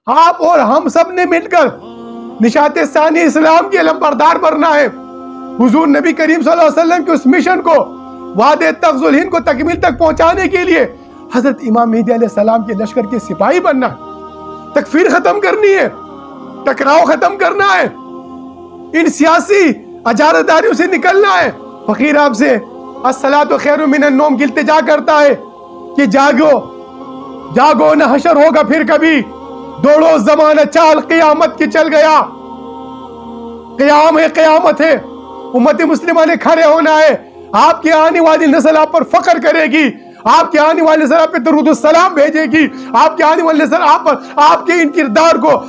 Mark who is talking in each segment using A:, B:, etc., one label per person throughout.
A: آپ اور ہم سب نے مل کر نشاط ثانی اسلام کے علمبردار بننا ہے۔ حضور نبی کریم صلی اللہ علیہ وسلم کے اس مشن کو، وعدے تغز الہند کو تکمیل تک پہنچانے کے لیے حضرت امام مہدی علیہ السلام کے لشکر کے سپاہی بننا ہے۔ تکفیر ختم کرنی ہے، ٹکراؤ ختم کرنا ہے، ان سیاسی اجارہ سے نکلنا ہے۔ فقیر آپ سے الصلاۃ خیر من النوم کی التجا کرتا ہے کہ جاگو جاگو نہ حشر ہوگا پھر کبھی، دوڑو زمانہ چال قیامت کی چل گیا۔ قیام ہے، قیامت ہے، امت مسلمہ نے کھڑے ہونا ہے۔ آپ کی آنے والی نسل آپ پر فخر کرے گی، آپ کی آنے والی نسل آپ پہ درود السلام بھیجے گی، آپ کی آنے والی نسل آپ پر آپ کے ان کردار کو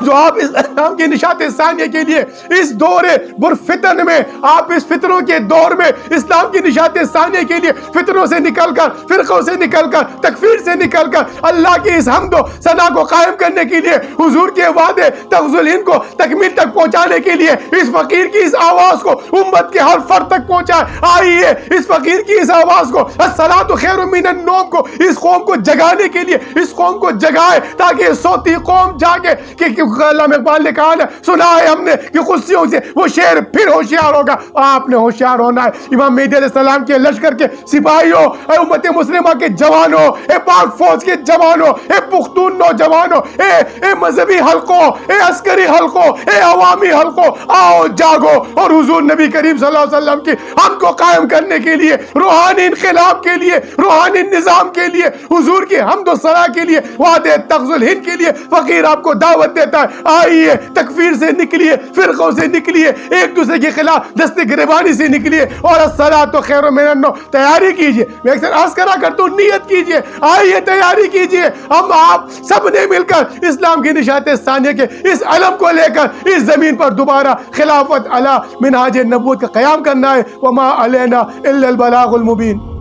A: جو آپ اسلام کی نشاط ثانیہ کے لیے اس دور برفتن میں، آپ اس فتنوں کے دور میں اسلام کی نشاط ثانیہ کے لیے فتنوں سے نکل کر، فرقوں سے نکل کر، تکفیر سے نکل کر اللہ کی اس حمد و ثنا کو قائم کرنے کے لیے، حضور کے وعدے تغز الہند کو تکمیل تک پہنچانے کے لیے اس فقیر کی اس آواز کو امت کے ہر فرد تک پہنچائے۔ آئیے اس فقیر کی اس آواز کو، الصلاۃ خیر من النوم کو، اس قوم کو جگانے کے لیے اس قوم کو جگائے تاکہ سوتی قوم جاگے کہ علامہ اقبال نے کہا نا، سنا ہے ہم نے کہ قدسیوں سے وہ شیر پھر ہوشیار ہوگا۔ آپ نے ہوشیار ہونا ہے۔ امام مہدی علیہ السلام کے لشکر کے سپاہیوں، اے امت مسلمہ کے جوانوں، اے پاک فوج کے جوانوں، اے پختون نوجوانوں، اے مذہبی حلقوں، اے عسکری حلقوں، اے عوامی حلقوں، آؤ جاگو اور حضور نبی کریم صلی اللہ علیہ وسلم کی ہم کو قائم کرنے کے لیے، روحانی انقلاب کے لیے، روحانی نظام کے لیے، حضور کی حمد و ثنا کے لیے، وعدے تغز الہند کے لیے فقیر آپ کو دعوت دیتا ہے۔ آئیے تکفیر سے نکلیے، فرقوں سے نکلیے، ایک دوسرے کے خلاف دست گریبانی سے نکلیے، اور الصلاۃ خیر من النوم تیاری کیجیے۔ میں اکثر عرض کرا کرتا ہوں، نیت کیجیے، آئیے تیاری کیجیے۔ ہم آپ سب نے مل کر اسلام کی نشاط ثانیہ کے اس علم کو لے کر اس زمین پر دوبارہ خلافت علی منہاج نبوت کا قیام کرنا ہے۔ وما علینا الا البلاغ المبین۔